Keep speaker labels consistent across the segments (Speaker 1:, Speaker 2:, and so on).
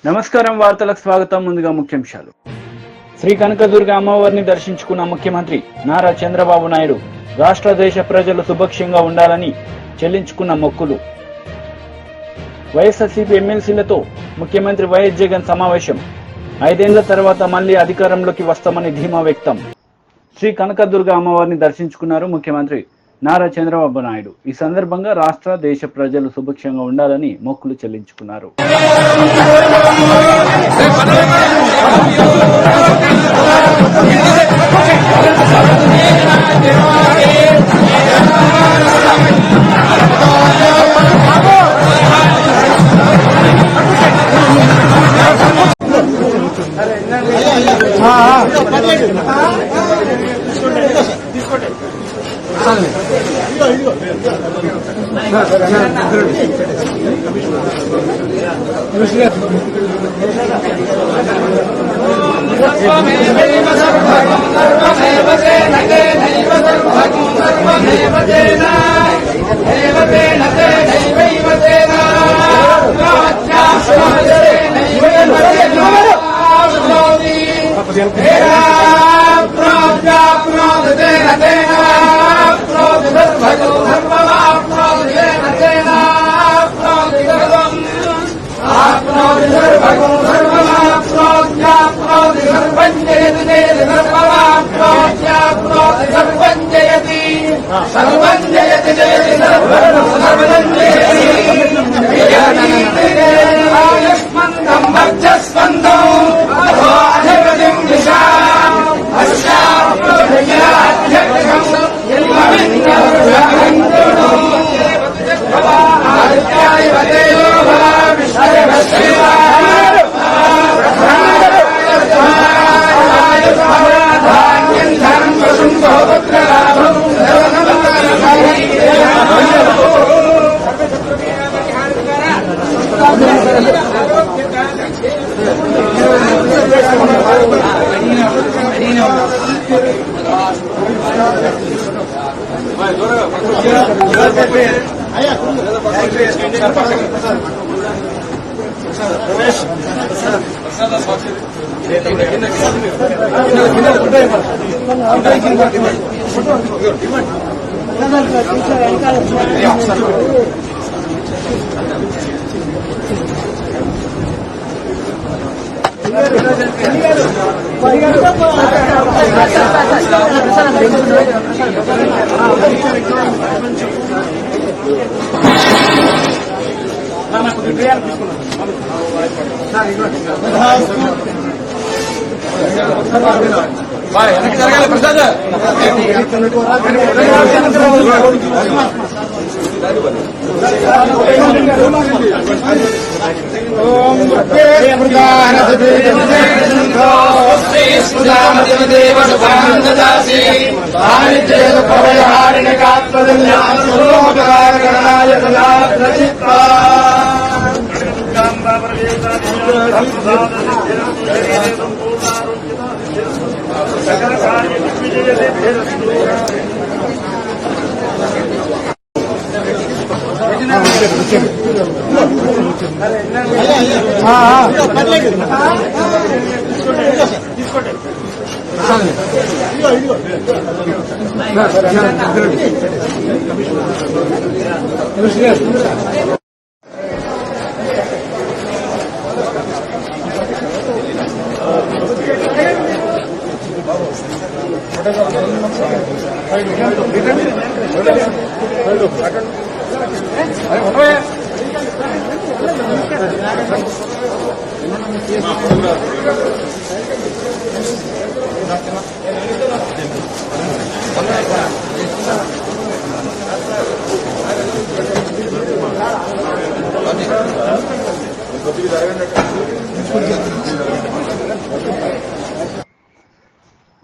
Speaker 1: నమస్కారం, వార్తలకు స్వాగతం. ముందుగా ముఖ్యాంశాలు. శ్రీ కనకదుర్గ అమ్మవారిని దర్శించుకున్న ముఖ్యమంత్రి నారా చంద్రబాబు నాయుడు రాష్ట్ర దేశ ప్రజలు సుభిక్షంగా ఉండాలని చెల్లించుకున్న మొక్కులు. వైఎస్ఆర్సీపీ ఎమ్మెల్సీలతో ముఖ్యమంత్రి వైఎస్ జగన్ సమావేశం. 5 ఏళ్ల తర్వాత మళ్లీ అధికారంలోకి వస్తామని ధీమా వ్యక్తం. శ్రీ కనకదుర్గ అమ్మవారిని దర్శించుకున్నారు ముఖ్యమంత్రి నారా చంద్రబాబు నాయుడు. ఈ సందర్భంగా రాష్ట్ర దేశ ప్రజలు సుభిక్షంగా ఉండాలని మొక్కులు చెల్లించుకున్నారు.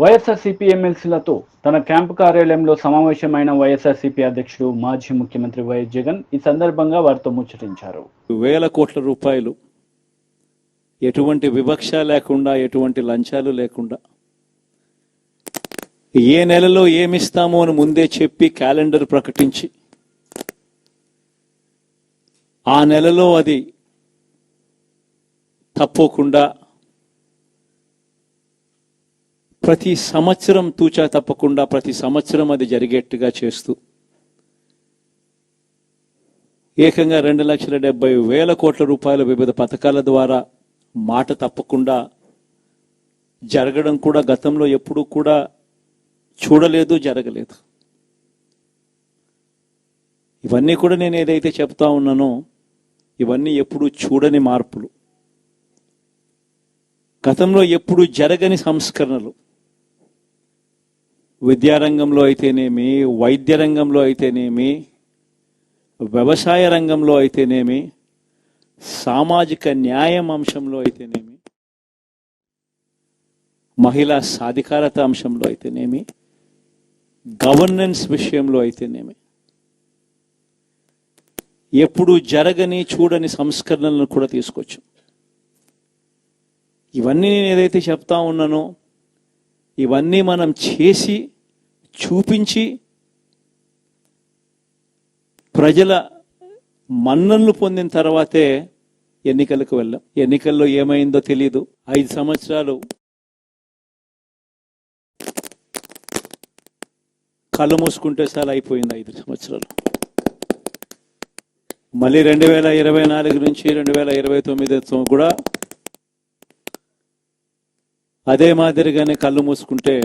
Speaker 1: వైఎస్ఆర్సీపీ ఎమ్మెల్సీలతో తన క్యాంపు కార్యాలయంలో సమావేశమైన వైఎస్ఆర్సీపీ అధ్యక్షుడు మాజీ ముఖ్యమంత్రి వైఎస్ జగన్ ఈ సందర్భంగా వారితో ముచ్చటించారు.
Speaker 2: వేల కోట్ల రూపాయలు ఎటువంటి వివక్ష లేకుండా, ఎటువంటి లంచాలు లేకుండా, ఏ నెలలో ఏమిస్తామో అని ముందే చెప్పి క్యాలెండర్ ప్రకటించి ఆ నెలలో అది తప్పకుండా ప్రతి సంవత్సరం తూచా తప్పకుండా ప్రతి సంవత్సరం అది జరిగేట్టుగా చేస్తూ ఏకంగా 2,70,000 కోట్ల రూపాయల వివిధ పథకాల ద్వారా మాట తప్పకుండా జరగడం కూడా గతంలో ఎప్పుడూ కూడా చూడలేదు, జరగలేదు. ఇవన్నీ కూడా నేను ఏదైతే చెప్తా ఉన్నానో ఇవన్నీ ఎప్పుడూ చూడని మార్పులు, గతంలో ఎప్పుడూ జరగని సంస్కరణలు. విద్యారంగంలో అయితేనేమి, వైద్య రంగంలో అయితేనేమి, వ్యవసాయ రంగంలో అయితేనేమి, సామాజిక న్యాయం అంశంలో అయితేనేమి, మహిళా సాధికారత అంశంలో అయితేనేమి, గవర్నెన్స్ విషయంలో అయితేనేమి ఎప్పుడు జరగని చూడని సంస్కరణలను కూడా తీసుకొచ్చాం. ఇవన్నీ నేను ఏదైతే చెప్తా ఉన్నానో ఇవన్నీ మనం చేసి చూపించి ప్రజల మన్ననలు పొందిన తర్వాతే ఎన్నికలకు వెళ్ళాం. ఎన్నికల్లో ఏమైందో తెలీదు. 5 సంవత్సరాలు కళ్ళు మూసుకుంటే చాలా అయిపోయింది. 5 సంవత్సరాలు. మళ్ళీ 2024 నుంచి 2029 కూడా అదే మాదిరిగానే కళ్ళు మూసుకుంటే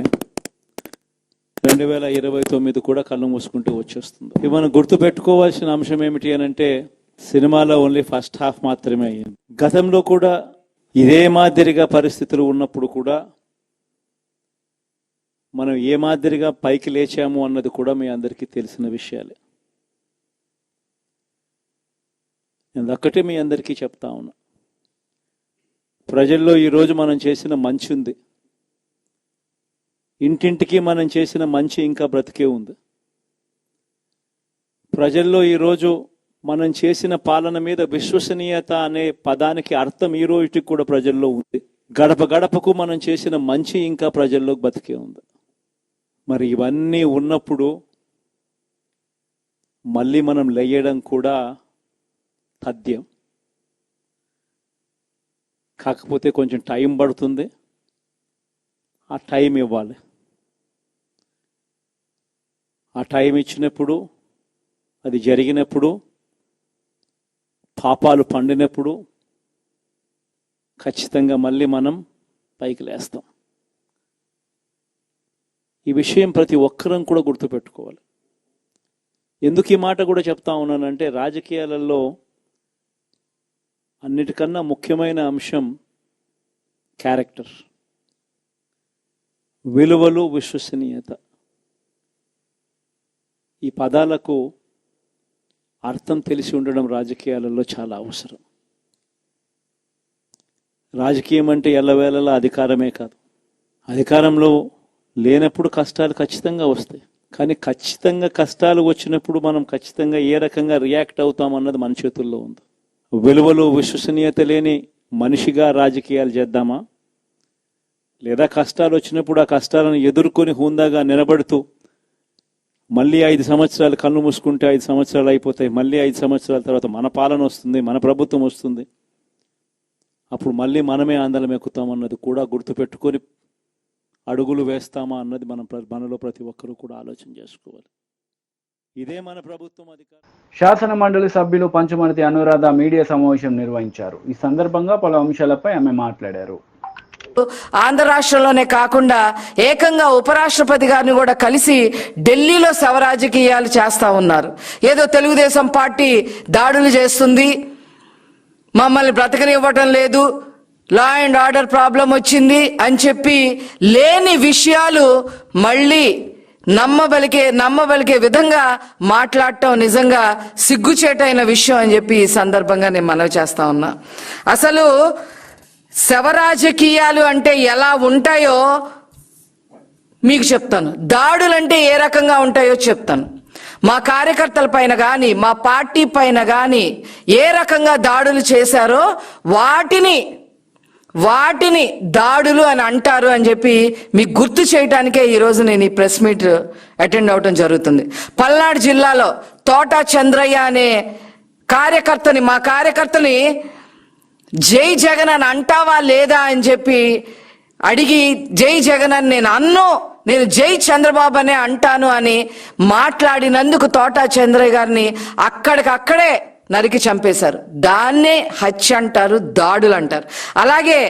Speaker 2: 2029 కూడా కళ్ళు మూసుకుంటూ వచ్చేస్తుంది. ఇవి మనం గుర్తు పెట్టుకోవాల్సిన అంశం ఏమిటి అని అంటే సినిమాలో ఓన్లీ ఫస్ట్ హాఫ్ మాత్రమే అయ్యింది. గతంలో కూడా ఇదే మాదిరిగా పరిస్థితులు ఉన్నప్పుడు కూడా మనం ఏ మాదిరిగా పైకి లేచాము అన్నది కూడా మీ అందరికీ తెలిసిన విషయాలే. నేను ఒక్కటే మీ అందరికీ చెప్తా ఉన్నా, ప్రజల్లో ఈరోజు మనం చేసిన మంచి ఉంది. ఇంటింటికి మనం చేసిన మంచి ఇంకా బ్రతికే ఉంది. ప్రజల్లో ఈరోజు మనం చేసిన పాలన మీద విశ్వసనీయత అనే పదానికి అర్థం ఈ రోజుకి కూడా ప్రజల్లో ఉంది. గడప గడపకు మనం చేసిన మంచి ఇంకా ప్రజల్లో బతికే ఉంది. మరి ఇవన్నీ ఉన్నప్పుడు మళ్ళీ మనం లేయడం కూడా తథ్యం. కాకపోతే కొంచెం టైం పడుతుంది. ఆ టైం ఇవ్వాలి. ఆ టైం ఇచ్చినప్పుడు, అది జరిగినప్పుడు, పాపాలు పండినప్పుడు ఖచ్చితంగా మళ్ళీ మనం పైకి లేస్తాం. ఈ విషయం ప్రతి ఒక్కరం కూడా గుర్తుపెట్టుకోవాలి. ఎందుకు ఈ మాట కూడా చెప్తా ఉన్నానంటే రాజకీయాలలో అన్నిటికన్నా ముఖ్యమైన అంశం క్యారెక్టర్, విలువలు, విశ్వసనీయత. ఈ పదాలకు అర్థం తెలిసి ఉండడం రాజకీయాలలో చాలా అవసరం. రాజకీయం అంటే ఎల్లవేళలా అధికారమే కాదు. అధికారంలో లేనప్పుడు కష్టాలు ఖచ్చితంగా వస్తాయి. కానీ ఖచ్చితంగా కష్టాలు వచ్చినప్పుడు మనం ఖచ్చితంగా ఏ రకంగా రియాక్ట్ అవుతామన్నది మన చేతుల్లో ఉంది. విలువలు, విశ్వసనీయత లేని మనిషిగా రాజకీయాలు చేద్దామా, లేదా కష్టాలు వచ్చినప్పుడు ఆ కష్టాలను ఎదుర్కొని హుందాగా నిలబడుతూ మళ్ళీ 5 సంవత్సరాలు కళ్ళు మూసుకుంటే 5 సంవత్సరాలు అయిపోతాయి, మళ్ళీ 5 సంవత్సరాల తర్వాత మన పాలన వస్తుంది, మన ప్రభుత్వం వస్తుంది, అప్పుడు మళ్ళీ మనమే ఆందోళన ఎక్కుతామన్నది కూడా గుర్తుపెట్టుకొని అడుగులు వేస్తామా అన్నది మనలో ప్రతి ఒక్కరూ కూడా ఆలోచన చేసుకోవాలి. ఇదే మన ప్రభుత్వం అధికారం.
Speaker 1: శాసన మండలి సభ్యులు పంచమర్తి అనురాధ మీడియా సమావేశం నిర్వహించారు. ఈ సందర్భంగా పలు అంశాలపై ఆమె మాట్లాడారు.
Speaker 3: ఆంధ్ర రాష్ట్రంలోనే కాకుండా ఏకంగా ఉపరాష్ట్రపతి గారిని కూడా కలిసి ఢిల్లీలో శవరాజకీయాలు చేస్తా ఉన్నారు. ఏదో తెలుగుదేశం పార్టీ దాడులు చేస్తుంది, మమ్మల్ని బ్రతకనివ్వటం లేదు, లా అండ్ ఆర్డర్ ప్రాబ్లం వచ్చింది అని చెప్పి లేని విషయాలు మళ్ళీ నమ్మబలికే విధంగా మాట్లాడటం నిజంగా సిగ్గుచేటైన విషయం అని చెప్పి ఈ సందర్భంగా నేను మనవి చేస్తా ఉన్నా. అసలు శవరాజకీయాలు అంటే ఎలా ఉంటాయో మీకు చెప్తాను, దాడులంటే ఏ రకంగా ఉంటాయో చెప్తాను. మా కార్యకర్తల పైన కానీ మా పార్టీ పైన కానీ ఏ రకంగా దాడులు చేశారో వాటిని దాడులు అని అంటారు అని చెప్పి మీకు గుర్తు చేయడానికే ఈరోజు నేను ఈ ప్రెస్ మీట్ అటెండ్ అవడం జరుగుతుంది. పల్నాడు జిల్లాలో తోట చంద్రయ్య అనే మా కార్యకర్తని జై జగన్ అని అంటావా లేదా అని చెప్పి అడిగి, జై జగన్ అని నేను జై చంద్రబాబు అనే అంటాను అని మాట్లాడినందుకు తోటా చంద్రయ్య గారిని అక్కడికక్కడే నరికి చంపేశారు. దాన్నే హత్య అంటారు, దాడులు అంటారు. అలాగే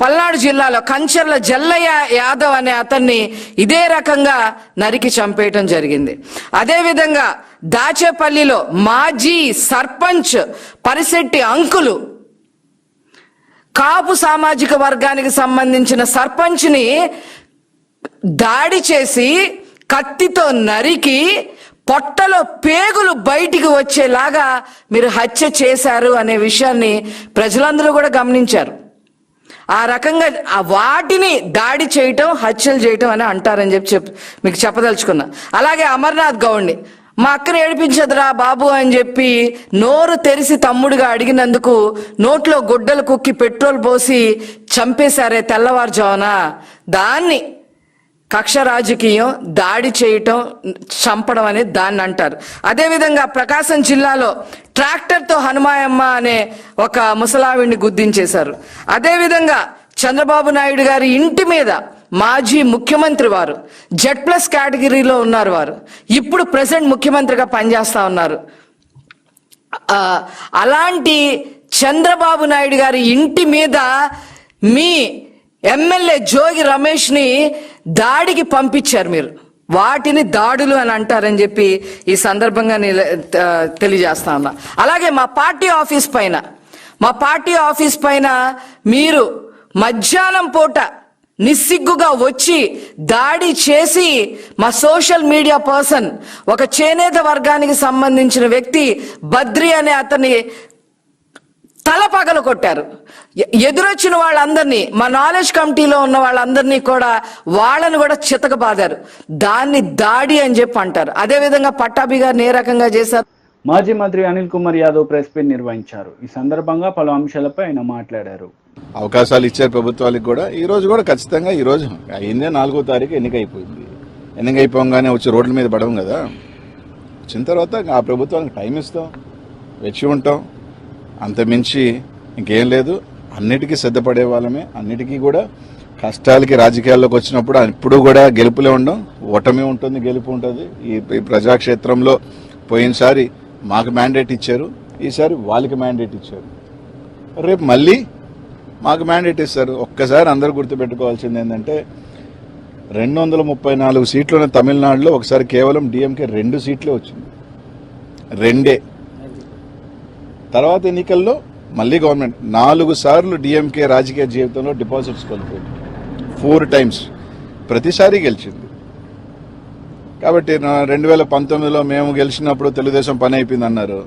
Speaker 3: పల్నాడు జిల్లాలో కంచర్ల జల్లయ్య యాదవ్ అనే అతన్ని ఇదే రకంగా నరికి చంపేయటం జరిగింది. అదేవిధంగా దాచేపల్లిలో మాజీ సర్పంచ్ పరిశెట్టి అంకులు, కాపు సామాజిక వర్గానికి సంబంధించిన సర్పంచ్ని దాడి చేసి కత్తితో నరికి పొట్టలో పేగులు బయటికి వచ్చేలాగా మీరు హత్య చేశారు అనే విషయాన్ని ప్రజలందరూ కూడా గమనించారు. ఆ రకంగా వాటిని దాడి చేయటం, హత్యలు చేయటం అని అంటారని చెప్పి మీకు చెప్పదలుచుకున్నా. అలాగే అమర్నాథ్ గౌడ్ని, మా అక్కను ఏడిపించదురా బాబు అని చెప్పి నోరు తెరిసి తమ్ముడుగా అడిగినందుకు నోట్లో గుడ్డలు కుక్కి పెట్రోల్ పోసి చంపేశారే తెల్లవారుజామున, దాన్ని కక్ష రాజకీయం, దాడి చేయటం, చంపడం అనేది దాన్ని అంటారు. అదేవిధంగా ప్రకాశం జిల్లాలో ట్రాక్టర్తో హనుమాయమ్మ అనే ఒక ముసలావిడిని గుద్దించేశారు. అదేవిధంగా చంద్రబాబు నాయుడు గారి ఇంటి మీద మాజీ ముఖ్యమంత్రి వారు Z+ కేటగిరీలో ఉన్నారు. వారు ఇప్పుడు ప్రెసెంట్ ముఖ్యమంత్రిగా పనిచేస్తా ఉన్నారు. అలాంటి చంద్రబాబు నాయుడు గారి ఇంటి మీద మీ ఎమ్మెల్యే జోగి రమేష్ని దాడికి పంపించారు మీరు. వాటిని దాడులు అని అంటారని చెప్పి ఈ సందర్భంగా తెలియజేస్తా ఉన్నా. అలాగే మా పార్టీ ఆఫీస్ పైన మీరు మధ్యాహ్నం పూట నిస్సిగ్గుగా వచ్చి దాడి చేసి మా సోషల్ మీడియా పర్సన్, ఒక చేనేత వర్గానికి సంబంధించిన వ్యక్తి బద్రి అనే అతన్ని తల పగలు కొట్టారు. ఎదురొచ్చిన వాళ్ళందరినీ, మా నాలెడ్జ్ కమిటీలో ఉన్న వాళ్ళందరినీ కూడా వాళ్ళని కూడా చితకబాదారు. దాన్ని దాడి అని చెప్పి అంటారు. అదేవిధంగా పట్టాభి గారిని ఏ రకంగా చేశారు.
Speaker 1: మాజీ మంత్రి అనిల్ కుమార్ యాదవ్ ప్రెస్ మీట్ నిర్వహించారు. ఈ సందర్భంగా పలు అంశాలపై ఆయన మాట్లాడారు.
Speaker 4: అవకాశాలు ఇచ్చారు ప్రభుత్వాలకు కూడా. ఈ రోజు కూడా ఖచ్చితంగా ఈ రోజు అయిందే 4వ తారీఖు ఎన్నిక అయిపోయింది. ఎన్నిక అయిపోగానే వచ్చి రోడ్ల మీద పడడం కదా. వచ్చిన తర్వాత ఆ ప్రభుత్వానికి టైం ఇస్తాం, వచ్చి ఉంటాం, అంతమించి ఇంకేం లేదు. అన్నిటికీ సిద్ధపడే వాళ్ళమే. అన్నిటికీ కూడా కష్టాలకి రాజకీయాల్లోకి వచ్చినప్పుడు ఇప్పుడు కూడా గెలుపులే ఉండడం, ఓటమి ఉంటుంది, గెలుపు ఉంటుంది. ఈ ప్రజాక్షేత్రంలో పోయినసారి మాకు మ్యాండేట్ ఇచ్చారు, ఈసారి వాళ్ళకి మ్యాండేట్ ఇచ్చారు, రేపు మళ్ళీ మాకు మ్యాండేట్ ఇస్తారు. ఒక్కసారి అందరూ గుర్తుపెట్టుకోవాల్సింది ఏంటంటే 234 సీట్లున్న తమిళనాడులో ఒకసారి కేవలం డిఎంకే 2 సీట్లే వచ్చింది, 2. తర్వాత ఎన్నికల్లో మళ్ళీ గవర్నమెంట్ 4 సార్లు డిఎంకే రాజకీయ జీవితంలో డిపాజిట్స్ కోల్పోయింది, 4 టైమ్స్, ప్రతిసారి గెలిచింది. కాబట్టి 2019లో మేము గెలిచినప్పుడు తెలుగుదేశం పని అయిపోయింది అన్నారు,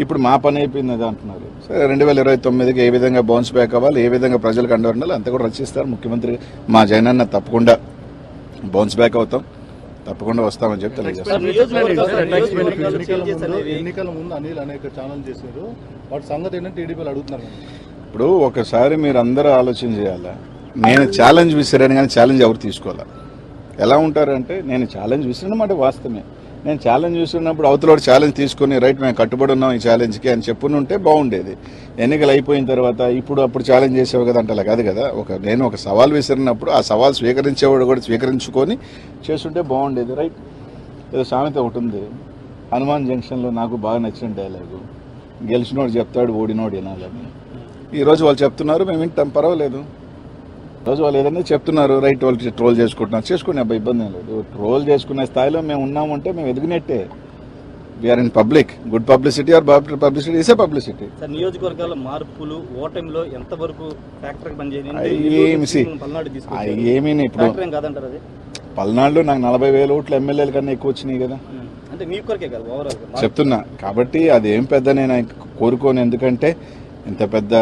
Speaker 4: ఇప్పుడు మా పని అయిపోయింది అంటున్నారు. సరే 2029కి ఏ విధంగా బౌన్స్ బ్యాక్ అవ్వాలి, ఏ విధంగా ప్రజలకు అండ ఉండాలి అంతా కూడా రచిస్తారు ముఖ్యమంత్రి మా జగనన్న. తప్పకుండా బౌన్స్ బ్యాక్ అవుతాం, తప్పకుండా వస్తామని చెప్పి తెలియజేస్తాం.
Speaker 5: ఎన్నికల ముందు అనిల్ అనేక ఛానల్ చేశారు, వాటి సంగతి ఏంటంటే టీడీపీలు అడుగుతున్నారు.
Speaker 4: ఇప్పుడు ఒకసారి మీరు అందరూ ఆలోచన చేయాలా. నేను ఛాలెంజ్ విసిరాను కానీ ఛాలెంజ్ ఎవరు తీసుకోవాలా. ఎలా ఉంటారంటే నేను ఛాలెంజ్ విసిరినమాట వాస్తవమే. నేను ఛాలెంజ్ విసిరినప్పుడు అవతల ఛాలెంజ్ తీసుకుని రైట్ మేము కట్టుబడి ఉన్నాం ఈ ఛాలెంజ్కి అని చెప్పుని ఉంటే బాగుండేది. ఎన్నికలు అయిపోయిన తర్వాత అప్పుడు ఛాలెంజ్ చేసేవి కదా అంటే అలా కాదు కదా. నేను ఒక సవాల్ విసిరినప్పుడు ఆ సవాల్ స్వీకరించేవాడు కూడా స్వీకరించుకొని చేస్తుంటే బాగుండేది. రైట్, ఏదో సామెత ఒకటి ఉంది, హనుమాన్ జంక్షన్లో నాకు బాగా నచ్చిన డైలాగు, గెలిచినోడు చెప్తాడు ఓడినోడు వినాలని. ఈరోజు వాళ్ళు చెప్తున్నారు, మేము వింటాం, పర్వాలేదు. రోజు వాళ్ళు ఏదైనా చెప్తున్నారు, రైట్, వాళ్ళు ట్రోల్ చేసుకుంటున్నారు, చేసుకునే అబ్బాయి ఇబ్బంది ఏం లేదు. ట్రోల్ చేసుకునే స్థాయిలో మేము ఉన్నామంటే మేము ఎదిగినట్టే. We are in public. Good publicity or publicity is a publicity.
Speaker 6: నియోజకవర్గాల మార్పులు ఓటమిలో ఎంతవరకు ఫ్యాక్టర్
Speaker 4: ఏమీ ఇప్పుడు పల్నాడులో నాకు 40,000 ఓట్లు ఎమ్మెల్యేల కన్నా ఎక్కువ వచ్చినాయి కదా
Speaker 6: అంటే మీ కొరకే కదా ఓవరాల్
Speaker 4: చెప్తున్నా. కాబట్టి అదేం పెద్ద నేను కోరుకోను. ఎందుకంటే ఇంత పెద్ద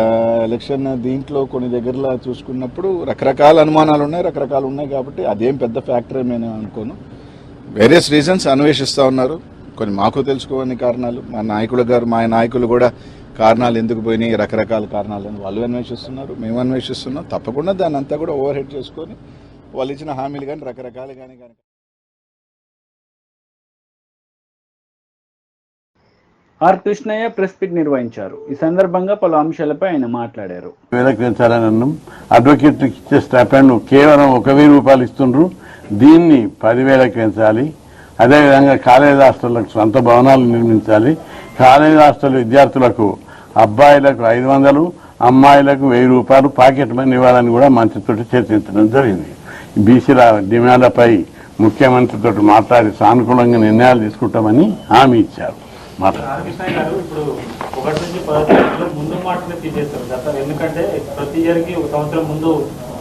Speaker 4: ఎలక్షన్ దీంట్లో కొన్ని దగ్గరలో చూసుకున్నప్పుడు రకరకాల అనుమానాలు ఉన్నాయి, రకరకాలు ఉన్నాయి. కాబట్టి అదేం పెద్ద ఫ్యాక్టర్ నేను అనుకోను. వేరియస్ రీజన్స్ అన్వేషిస్తూ ఉన్నారు. కొన్ని మాకు తెలుసుకోని కారణాలు, మా నాయకులు కూడా కారణాలు ఎందుకు పోయినాయి, రకరకాల కారణాలు వాళ్ళు అన్వేషిస్తున్నారు, మేము అన్వేషిస్తున్నాం. తప్పకుండా దాన్ని అంతా కూడా ఓవర్ హెడ్ చేసుకొని వాళ్ళు ఇచ్చిన హామీలు కానీ రకరకాలు కానీ
Speaker 1: ఆర్ కృష్ణయ్య ప్రెస్ మీట్ నిర్వహించారు. ఈ సందర్భంగా పలు అంశాలపై ఆయన మాట్లాడారు.
Speaker 7: పెంచాలని అడ్వకేట్ ఇచ్చే స్టైపెండ్ కేవలం 1,000 రూపాయలు ఇస్తుండ్రు, దీన్ని 10,000కి పెంచాలి. అదేవిధంగా కాలేజీ హాస్టళ్లకు సొంత భవనాలు నిర్మించాలి. కాలేజీ హాస్టల్ విద్యార్థులకు అబ్బాయిలకు 500, అమ్మాయిలకు 1000 రూపాయలు పాకెట్ మనీ ఇవ్వాలని కూడా మంత్రితో చర్చించడం జరిగింది. బీసీల డిమాండ్లపై ముఖ్యమంత్రితో మాట్లాడి సానుకూలంగా నిర్ణయాలు తీసుకుంటామని హామీ ఇచ్చారు.
Speaker 8: ఇప్పుడు 1 నుంచి 10 ముందు మాటలు తీసేస్తారు గత, ఎందుకంటే ప్రతి ఇయర్కి ఒక సంవత్సరం ముందు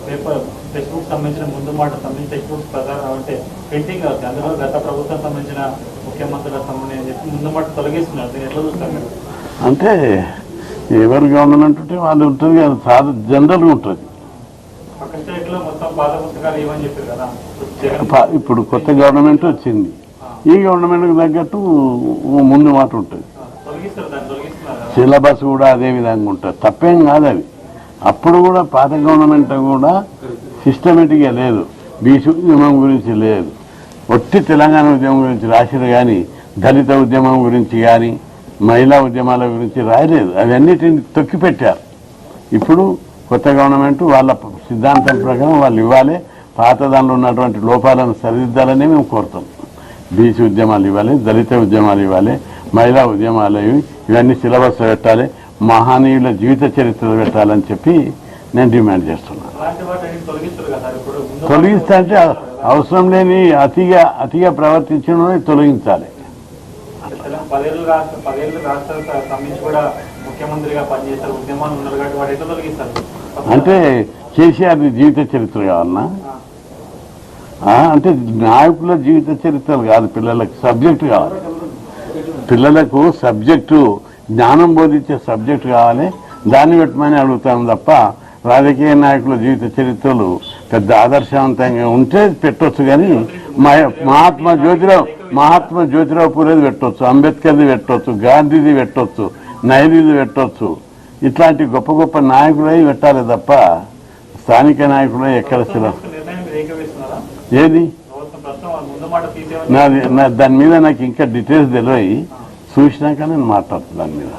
Speaker 8: పేపర్ టెక్స్ట్ బుక్ సంబంధించిన ముందు మాట సంబంధించిన టెక్స్ట్ బుక్స్ ప్రకారం అంటే ప్రింటింగ్ అవుతుంది. అందులో గత ప్రభుత్వం సంబంధించిన ముఖ్యమంత్రులకు సంబంధించి చెప్పి ముందు మాట తొలగిస్తున్నారు. దీన్ని ఎట్లా చూస్తారు మీరు?
Speaker 7: అంటే ఎవరు గవర్నమెంట్ ఉంటే వాళ్ళు ఉంటుంది కదా, చాలా జనరల్గా ఉంటుంది.
Speaker 8: పక్క స్టేట్లో మొత్తం పాత పుస్తకాలు ఇవ్వని చెప్పారు కదా,
Speaker 7: ఇప్పుడు కొత్త గవర్నమెంట్ వచ్చింది, ఈ గవర్నమెంట్కి తగ్గట్టు ముందు మాట ఉంటుంది.
Speaker 8: తొలగిస్తారు, దాన్ని తొలగిస్తున్నారు.
Speaker 7: సిలబస్ కూడా అదే విధంగా ఉంటుంది, తప్పేం కాదు అది. అప్పుడు కూడా పాత గవర్నమెంట్ కూడా సిస్టమేటిక్గా లేదు, బీసీ ఉద్యమం గురించి లేదు, ఒట్టి తెలంగాణ ఉద్యమం గురించి రాసిరు కానీ దళిత ఉద్యమం గురించి కానీ మహిళా ఉద్యమాల గురించి రాయలేదు. అవన్నిటిని తొక్కిపెట్టారు. ఇప్పుడు కొత్త గవర్నమెంట్ వాళ్ళ సిద్ధాంతం ప్రకారం వాళ్ళు ఇవ్వాలి, పాత దానిలో ఉన్నటువంటి లోపాలను సరిదిద్దాలని మేము కోరుతాం. బీసీ ఉద్యమాలు ఇవ్వాలి, దళిత ఉద్యమాలు ఇవ్వాలి, మహిళా ఉద్యమాలు ఇవన్నీ సిలబస్ పెట్టాలి, మహనీయుల జీవిత చరిత్రలు పెట్టాలని చెప్పి నేను డిమాండ్ చేస్తున్నాను. తొలగిస్తా అంటే అవసరం లేని అతిగా ప్రవర్తించిన తొలగించాలి.
Speaker 8: 10 ఏళ్ళు రాష్ట్రాలకు సంబంధించి కూడా ముఖ్యమంత్రిగా పనిచేస్తారు, ఉద్యమాలు ఉన్నారు కాబట్టి వాటి ఎట్లా తొలగిస్తారు?
Speaker 7: అంటే కేసీఆర్ జీవిత చరిత్ర కావాలన్నా? అంటే నాయకుల జీవిత చరిత్రలు కాదు, పిల్లలకు సబ్జెక్టు కావాలి. పిల్లలకు సబ్జెక్టు జ్ఞానం బోధించే సబ్జెక్టు కావాలి, దాన్ని పెట్టమని అడుగుతాం తప్ప రాజకీయ నాయకుల జీవిత చరిత్రలు పెద్ద ఆదర్శవంతంగా ఉంటే పెట్టవచ్చు. కానీ మహాత్మా జ్యోతిరావు పూలేది పెట్టవచ్చు, అంబేద్కర్ది పెట్టవచ్చు, గాంధీది పెట్టవచ్చు, నెహ్రూది పెట్టవచ్చు. ఇట్లాంటి గొప్ప గొప్ప నాయకులై పెట్టాలి తప్ప స్థానిక నాయకులై ఎక్కడ ఏది దాని మీద నాకు ఇంకా డీటెయిల్స్ తెలియదు, చూసినాక నేను మాట్లాడుతాను దాని మీద.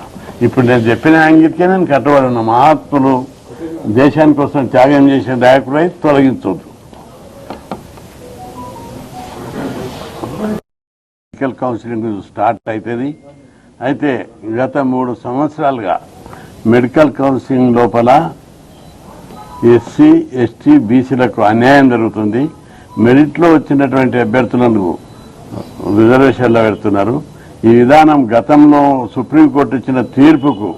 Speaker 7: ఇప్పుడు నేను చెప్పిన యాంగిల్కే నేను కట్టుబడి ఉన్నా. మహాత్ములు దేశాని కోసం త్యాగం చేసిన నాయకులై తొలగించవద్దు. మెడికల్ కౌన్సిలింగ్ స్టార్ట్ అవుతుంది. అయితే గత 3 సంవత్సరాలుగా మెడికల్ కౌన్సిలింగ్ లోపల ఎస్సీ, ఎస్టీ, బీసీలకు అన్యాయం జరుగుతుంది. మెరిట్లో వచ్చినటువంటి అభ్యర్థులను రిజర్వేషన్లో పెడుతున్నారు. ఈ విధానం గతంలో సుప్రీంకోర్టు ఇచ్చిన తీర్పుకు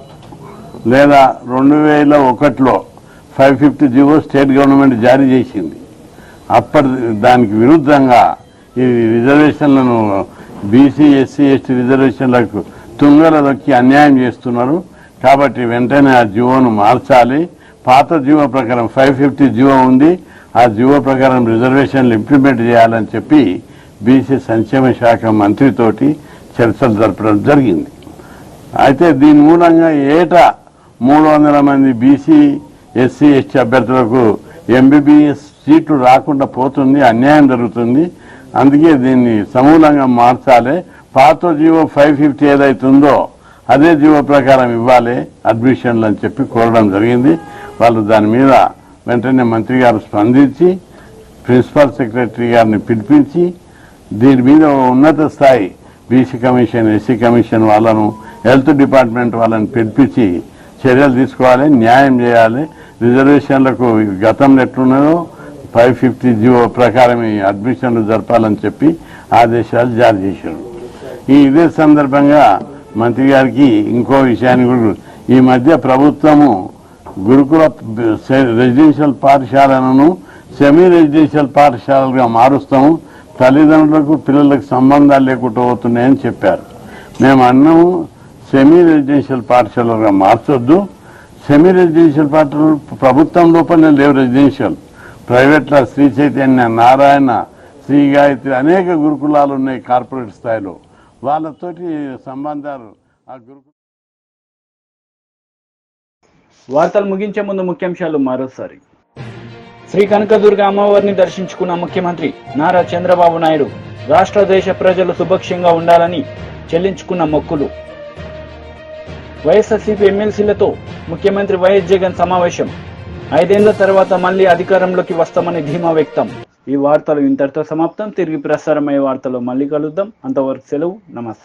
Speaker 7: లేదా 2001లో 550 జీవో స్టేట్ గవర్నమెంట్ జారీ చేసింది. అప్పటి దానికి విరుద్ధంగా ఈ రిజర్వేషన్లను బీసీ, ఎస్సీ, ఎస్టీ రిజర్వేషన్లకు తుంగల దొక్కి అన్యాయం చేస్తున్నారు. కాబట్టి వెంటనే ఆ జీవోను మార్చాలి. పాత జీవో ప్రకారం 550 జీవో ఉంది, ఆ జీవో ప్రకారం రిజర్వేషన్లు ఇంప్లిమెంట్ చేయాలని చెప్పి బీసీ సంక్షేమ శాఖ మంత్రితోటి చర్చలు జరపడం జరిగింది. అయితే దీని మూలంగా ఏటా 300 మంది బీసీ, ఎస్సీ, ఎస్టీ అభ్యర్థులకు ఎంబీబీఎస్ సీట్లు రాకుండా పోతుంది, అన్యాయం జరుగుతుంది. అందుకే దీన్ని సమూలంగా మార్చాలి. పాత జీవో 550 ఏదైతుందో అదే జీవో ప్రకారం ఇవ్వాలి అడ్మిషన్లు అని చెప్పి కోరడం జరిగింది. వాళ్ళు దాని మీద వెంటనే మంత్రి గారు స్పందించి ప్రిన్సిపల్ సెక్రటరీ గారిని పిలిపించి దీని మీద ఉన్నత స్థాయి బీసీ కమిషన్, ఎస్సీ కమిషన్ వాళ్ళను, హెల్త్ డిపార్ట్మెంట్ వాళ్ళని పిలిపించి చర్యలు తీసుకోవాలి, న్యాయం చేయాలి. రిజర్వేషన్లకు గతంలో ఎట్లున్నదో 550 జీవో ప్రకారం ఈ అడ్మిషన్లు జరపాలని చెప్పి ఆదేశాలు జారీ చేశారు. ఇదే సందర్భంగా మంత్రి గారికి ఇంకో విషయాన్ని కూడా, ఈ మధ్య ప్రభుత్వము గురుకుల రెసిడెన్షియల్ పాఠశాలను సెమీ రెసిడెన్షియల్ పాఠశాలలుగా మారుస్తాము, తల్లిదండ్రులకు పిల్లలకు సంబంధాలు లేకుండా పోతున్నాయని చెప్పారు. మేము అన్నాము సెమీ రెసిడెన్షియల్ పాఠశాలలుగా మార్చొద్దు. సెమీ రెసిడెన్షియల్ పాఠశాలలు ప్రభుత్వం లోపలనే లేవు, రెసిడెన్షియల్ ప్రైవేట్లో శ్రీ చైతన్య, నారాయణ, శ్రీ గాయత్రి అనేక గురుకులాలు ఉన్నాయి కార్పొరేట్ స్థాయిలో, వాళ్ళతోటి సంబంధాలు ఆ గురుకుల.
Speaker 1: వార్తలు ముగించే ముందు ముఖ్యాంశాలు మరోసారి. శ్రీ కనకదుర్గ అమ్మవారిని దర్శించుకున్న ముఖ్యమంత్రి నారా చంద్రబాబు నాయుడు రాష్ట్ర దేశ ప్రజలు సుభిక్షంగా ఉండాలని చెల్లించుకున్న మొక్కులు. వైఎస్ఆర్సీపీ ఎమ్మెల్సీలతో ముఖ్యమంత్రి వైఎస్ జగన్ సమావేశం. 5 ఏళ్ల తర్వాత మళ్లీ అధికారంలోకి వస్తామని ధీమా వ్యక్తం. ఈ వార్తలు ఇంతటితో సమాప్తం. తిరిగి ప్రసారమయ్యే వార్తలు మళ్ళీ కలుద్దాం. అంతవరకు సెలవు. నమస్తే.